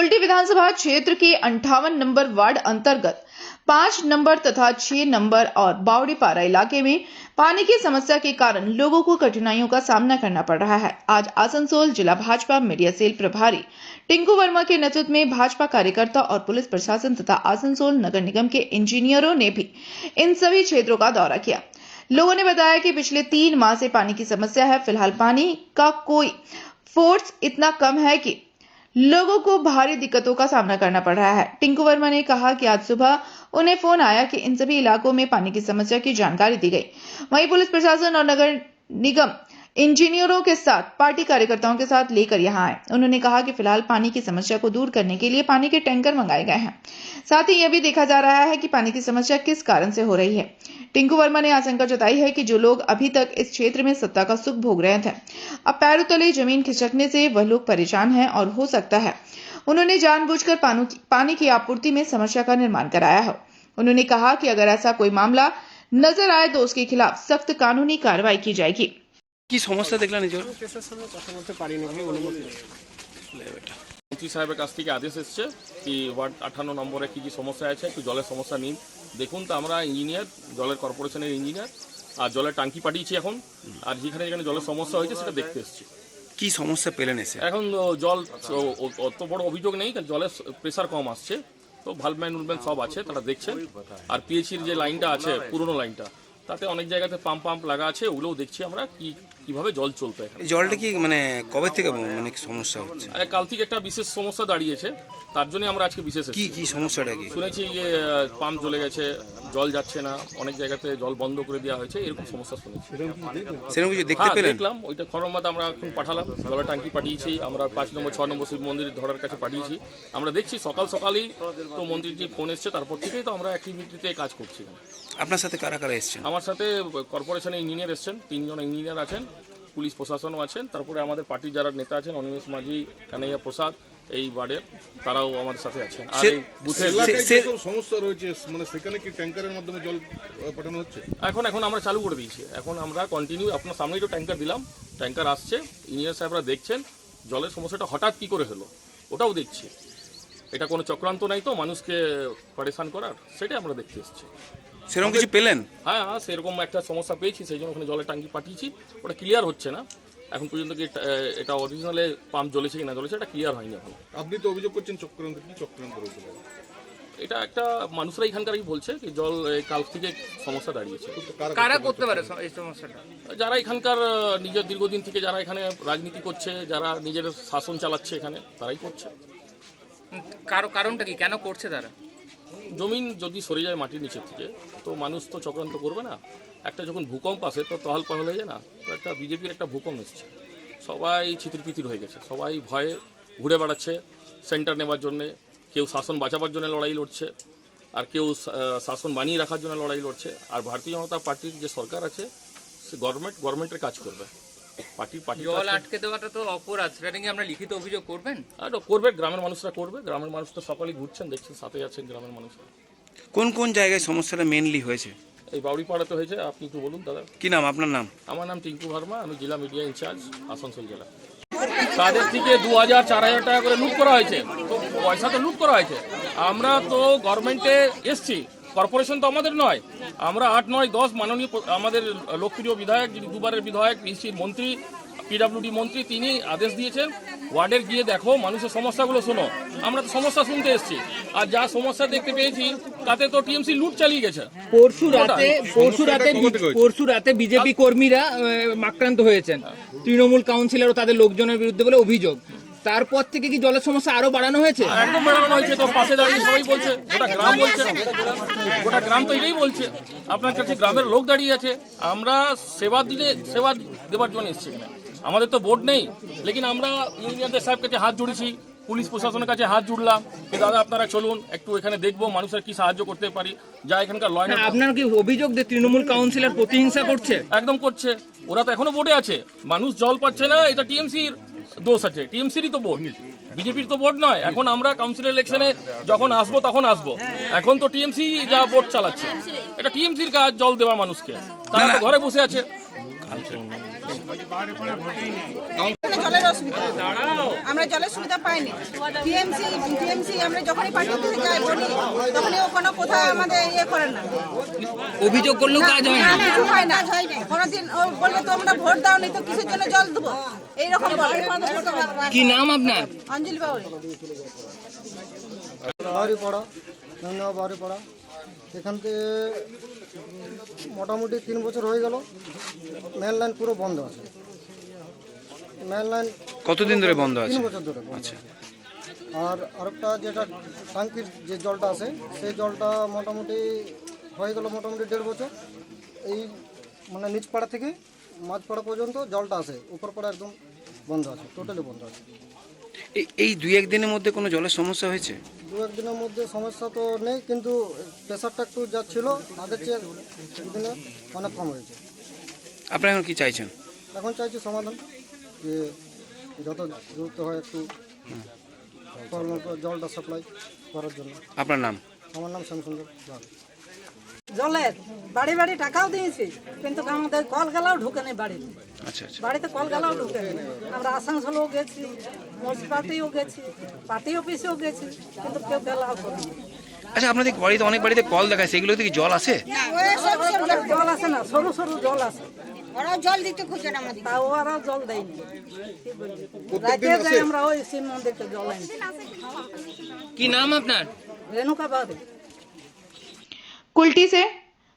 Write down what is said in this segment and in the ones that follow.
कुल्टी विधानसभा क्षेत्र के 58 number ward अंतर्गत 5 नंबर तथा 6 नंबर और बावड़ीपारा इलाके में पानी की समस्या के कारण लोगों को कठिनाइयों का सामना करना पड़ रहा है। आज आसनसोल जिला भाजपा मीडिया सेल प्रभारी टिंकू वर्मा के नेतृत्व में भाजपा कार्यकर्ता और पुलिस प्रशासन तथा आसनसोल नगर निगम के इंजीनियरों ने भी इन सभी क्षेत्रों का दौरा किया। लोगों ने बताया कि पिछले 3 माह से पानी की समस्या है। फिलहाल पानी का कोई फोर्स इतना कम है कि लोगों को भारी दिक्कतों का सामना करना पड़ रहा है। टिंकू वर्मा ने कहा कि आज सुबह उन्हें फोन आया कि इन सभी इलाकों में पानी की समस्या की जानकारी दी गई। वहीं पुलिस प्रशासन और नगर निगम इंजीनियरों के साथ पार्टी कार्यकर्ताओं के साथ लेकर यहां आए। उन्होंने कहा कि फिलहाल पानी की समस्या को दूर करने के लिए पानी के टैंकर मंगाए गए हैं। साथ ही यह भी देखा जा रहा है कि पानी की समस्या किस कारण से हो रही है। टिंकू वर्मा ने आशंका जताई है कि जो लोग अभी तक इस क्षेत्र में सत्ता का सुख भोग रहे थे, अब पैरों तले जमीन खिसकने से वह लोग परेशान हैं और हो सकता है उन्होंने जानबूझकर पानी की आपूर्ति में समस्या का निर्माण कराया है। उन्होंने कहा कि अगर ऐसा कोई मामला नजर आए तो उसके खिलाफ सख्त कानूनी कार्रवाई की जाएगी। কি সমস্যা দেখলেন এই মন্ত্রী সাহেবের কাছ থেকে আদেশ এসছে কি ওয়ার্ড 58 নম্বরে কি কি সমস্যা আছে, একটু জলের সমস্যা নিন দেখুন। তো আমরা ইঞ্জিনিয়ার, জলের কর্পোরেশনের ইঞ্জিনিয়ার আর জলের ট্যাঙ্কি পাঠিয়েছি এখন, আর যেখানে যেখানে জলের সমস্যা হয়েছে সেটা দেখতে এসেছি। কি সমস্যা পেলেন এসে? এখন জল অত বড় অভিযোগ নেই, জলের প্রেসার কম আসছে, তো ভালভম্যান উলম্যান সব আছে, তারা দেখছে। আর পিএইচির যে লাইনটা আছে পুরনো লাইনটা, তাতে অনেক জায়গাতে পাম্প লাগা আছে, ওগুলোও দেখছি আমরা কিভাবে জল চলবে। জলটা কি মানে কবে থেকে মানে সমস্যা হচ্ছে? কাল থেকে একটা বিশেষ সমস্যা দাঁড়িয়েছে, তার জন্য আমরা আজকে বিশেষ কি সমস্যাটা কি শুনেছি যে পাম্প জ্বলে গেছে, জল যাচ্ছে না, অনেক জায়গাতে জল বন্ধ করে দেওয়া হয়েছে, এরকম সমস্যা শুনেছি। সেরকম কিছু দেখতে পেলেন? দেখলাম, ওইটা খরমাতে আমরা এখন পাঠালাম, জলের ট্যাঙ্কি পাঠিয়েছি, আমরা 5 নম্বর 6 নম্বর শিব মন্দির ধরার কাছে পাঠিয়েছি। আমরা দেখছি সকালেই তো মন্ত্রীজি ফোন এসছে, তারপর থেকেই তো আমরা অ্যাক্টিভিটিতে কাজ করছি। আপনার সাথে কারা কারা এসছেন? আমার সাথে কর্পোরেশনের ইঞ্জিনিয়ার এসছেন, 3 জন ইঞ্জিনিয়ার আছেন, পুলিশ প্রশাসনও আছেন, তারপরে আমাদের পার্টির যারা নেতা আছেন অনিমেষ মাঝি, কানাইয়া প্রসাদ, এই ওয়ার্ডের তারাও আমাদের সাথে আছেন। আর এই বুথের সমস্যা রয়েছে, মানে সেখানে কি ট্যাঙ্কারের মাধ্যমে জল পাঠানো হচ্ছে? এখন আমরা চালু করে দিয়েছি, এখন আমরা কন্টিনিউ, আপনার সামনেই তো ট্যাঙ্কার দিলাম, ট্যাঙ্কার আসছে, ইঞ্জিনিয়ার সাহেবরা দেখছেন জলের সমস্যাটা হঠাৎ কি করে হলো ওটাও দেখছি। এটা কোনো চক্রান্ত নাই তো মানুষকে পরেশান করার, সেটাই আমরা দেখতে এসেছি। সেরকম কিছু পেলেন? হ্যাঁ, সেরকম একটা সমস্যা পেয়েছি, সেই জন্য ওখানে জলের ট্যাঙ্কি পাঠিয়েছি। ওটা ক্লিয়ার হচ্ছে না এখন পর্যন্ত, কি এটা অরিজিনালে পাম্প জ্বলেছে কি না জ্বলেছে এটা ক্লিয়ার হয়নি এখন। আপনি তো অভিযোগ করছেন চক্রান্ত, কি চক্রান্ত রয়েছে? এটা একটা মানুষরা এখানকারই বলছে কি জল কাল থেকে সমস্যা দাঁড়িয়েছে। কারা করতে পারে এই সমস্যাটা? যারা এখানকার নিজের দীর্ঘদিন থেকে যারা এখানে রাজনীতি করছে, যারা নিজের শাসন চালাচ্ছে এখানে, তারাই করছে। কারণটা কি, কেন করছে তারা? জমিন যদি সরে যায় মাটির নিচের থেকে, তো মানুষ তো চক্রান্ত করবে না। একটা যখন ভূকম্প আসে তো টহল পহল হয়ে যায় না, তো একটা বিজেপির একটা ভূকম্প এসছে, সবাই ছিতিরপিতির হয়ে গেছে, সবাই ভয়ে ঘুরে বেড়াচ্ছে সেন্টার নেবার জন্যে। কেউ শাসন বাঁচাবার জন্য লড়াই লড়ছে, আর কেউ শাসন বানিয়ে রাখার জন্য লড়াই লড়ছে। আর ভারতীয় জনতা পার্টির যে সরকার আছে সে গভর্নমেন্টের কাজ করবে। জল আটকে দেওয়াটা তো অপরাধ, সেটা নিয়ে আমরা লিখিত অভিযোগ করবেন? আর করবে, গ্রামের মানুষরা করবে, গ্রামের মানুষ তো সকালেই ঘুরছেন, দেখছেন, সাথে আছেন গ্রামের মানুষরা। কোন কোন জায়গায় সমস্যাটা মেনলি হয়েছে? এই বাউড়িপাড়াতে হয়েছে। আপনি একটু বলুন দাদা। কি নাম আপনার? নাম? আমার নাম টিঙ্কু ভার্মা, আমি জেলা মিডিয়া ইনচার্জ আসানসোল জেলা। তাদের থেকে 2000-4000 টাকা করে লুট করা হয়েছে, তো পয়সা তো লুট করা হয়েছে। আমরা তো গভর্নমেন্টে এসছি, কর্পোরেশন তো আমাদের নয়। আমরা 8, 9, 10 মাননীয় আমাদের লোকপ্রিয় বিধায়ক, যিনি 2 বারের বিধায়ক, পিসির মন্ত্রী, পিডব্লিউডি মন্ত্রী, তিনি আদেশ দিয়েছেন ওয়ার্ডের গিয়ে দেখো, মানুষের সমস্যাগুলো শোনো। আমরা তো সমস্যা শুনতে এসেছি, আর যা সমস্যা দেখতে পেয়েছি তাতে তো টিএমসি লুট চালিয়ে গেছে। পরশু রাতে বিজেপি কর্মীরা আক্রান্ত হয়েছেন, তৃণমূল কাউন্সিলর ও তাদের লোকজনের বিরুদ্ধে বলে অভিযোগ। তারপর থেকে কি জলের সমস্যা আরো বাড়ানো হয়েছে? একদম বাড়ানো হয়েছে, তো পাশে দাঁড়িয়ে সবাই বলছে, গোটা গ্রাম বলছে, গোটা গ্রাম তো এটাই বলছে। আপনার কাছে গ্রামের লোক দাঁড়িয়ে আছে, আমরা সেবা দেবার জন্য এসেছি। আমাদের তো বোর্ড নেই, লেকিন আমরা ইঞ্জিনিয়ারদের সাহেব কাছে হাত জুড়েছি, পুলিশ প্রশাসনের কাছে হাত জুড়লাম, দাদা আপনারা চলুন একটু এখানে দেখবো মানুষের কি সাহায্য করতে পারি, যা এখানকার লয়। আপনার কি অভিযোগ যে তৃণমূল কাউন্সিলর প্রতিহিংসা করছে? একদম করছে, ওরা তো এখনো বোর্ডে আছে, মানুষ জল পাচ্ছে না, এটা টিএমসির দোষ আছে, টিএমসিরই তো বোর্ড, বিজেপির তো বোর্ড নয়। এখন আমরা কাউন্সিলর ইলেকশনে যখন আসবো তখন আসবো, এখন তো টিএমসি যা বোর্ড চালাচ্ছে, এটা টিএমসির কাজ জল দেওয়া মানুষকে, তারা তো ঘরে বসে আছে। জলের অসুবিধা, আমরা জলের সুবিধা পাইনি। টিএমসি আমরা যখনই পার্টি অফিসে যাই বলি, তখনই ওখানে কোথাও আমাদের ইয়ে করেন না, অভিযোগ করলেও কাজ হয় না। কিছু হয় না। কোনোদিন ও বলবে তো আমরা ভোট দাও নি তো কিসের জন্য জল দেবো, এইরকম বলে। কি নাম আপনার? অঞ্জলি বাউরি। বাউরিপাড়া, ধন্যবাদ বাউরিপাড়া। এখান থেকে মোটামুটি 3 বছর হয়ে গেল, মেন লাইন পুরো বন্ধ আছে। মেন লাইন কতদিন ধরে বন্ধ আছে? 3 বছর ধরে বন্ধ। আচ্ছা, আর আরেকটা যেটা ট্যাঙ্কির যে জলটা আছে, সেই জলটা মোটামুটি হয়ে গেল মোটামুটি 1.5 বছর। এই মানে নিচপাড়া থেকে মাঝপাড়া পর্যন্ত জলটা আছে, উপরপাড়া একদম বন্ধ আছে, টোটালি বন্ধ আছে। এই 2-1 দিনের মধ্যে কোনো জলের সমস্যা হয়েছে? 2-1 দিনের মধ্যে সমস্যা তো নেই, কিন্তু প্রেশারটা একটু যা ছিল আগের চেয়ে দিনে অনেক কম হয়েছে। আপনারা এখন কি চাইছেন? এখন চাইছি সমাধান, যে যত দ্রুত হয় একটু জলটা সাপ্লাই করার জন্য। আপনার নাম? আমার নাম শ্যামসুন্দর লাল। জলের বাড়ি বাড়ি টাকাও দিয়েছি, কিন্তু আমাদের কল গেলাও ঢুকে নেই বাড়িতে। আচ্ছা আচ্ছা। বাড়িতে কল গেলাও ঢুকে নেই। আমরা আসানসোলেও গেছি, মুন্সিপালিটিও গেছি, পার্টি অফিসেও গেছি, কিন্তু কেউ গেলাও করেনি। আচ্ছা, আপনাদের বাড়িতে অনেক বাড়িতে কল দেখায়, সেগুলোতে কি জল আসে? জল আসে না, সরু সরু জল আসে, ওরাও জল দিতে খুঁজে না আমাদের। তা ওরাও জল দেয়নি। রাতে যাই আমরা ওই শিব মন্দিরকে জল আনি। কি নাম আপনার? রেণুকা বাউরি। कुल्टी से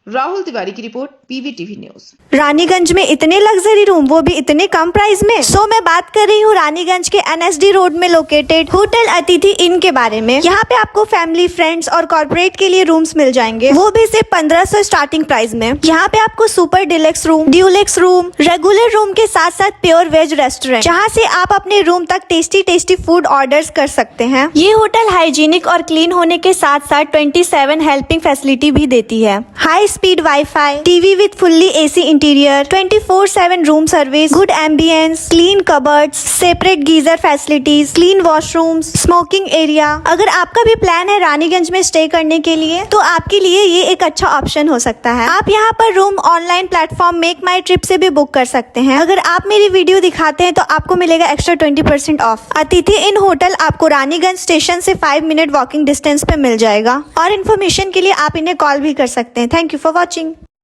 राहुल तिवारी की रिपोर्ट, PVTV न्यूज। रानीगंज में इतने लग्जरी रूम, वो भी इतने कम प्राइस में। मैं बात कर रही हूँ रानीगंज के NSD रोड में लोकेटेड होटल अतिथि इन के बारे में। यहाँ पे आपको फैमिली, फ्रेंड्स और कॉर्पोरेट के लिए रूम्स मिल जाएंगे, वो भी सिर्फ 1500 स्टार्टिंग प्राइस में। यहाँ पे आपको super deluxe room, Dulux room, regular room के साथ साथ प्योर वेज रेस्टोरेंट, जहाँ से आप अपने रूम तक टेस्टी फूड ऑर्डर्स कर सकते हैं। ये होटल हाइजीनिक और क्लीन होने के साथ साथ 27 हेल्पिंग फैसिलिटी भी देती है। High speed wifi, TV with fully AC interior, 24/7 room service, good ambience, clean cupboards, separate geyser facilities, clean washrooms, smoking area. अगर आपका भी प्लान है रानीगंज में स्टे करने के लिए, तो आपके लिए ये एक अच्छा ऑप्शन हो सकता है। आप यहाँ पर रूम ऑनलाइन प्लेटफॉर्म मेक माई ट्रिप से भी बुक कर सकते हैं। अगर आप मेरी वीडियो दिखाते हैं तो आपको मिलेगा एक्स्ट्रा 20% ऑफ। अतिथि इन होटल आपको रानीगंज स्टेशन से 5 मिनट वॉकिंग डिस्टेंस पे मिल जाएगा। और इन्फॉर्मेशन के लिए आप इन्हें कॉल भी कर सकते हैं। Thank you for watching.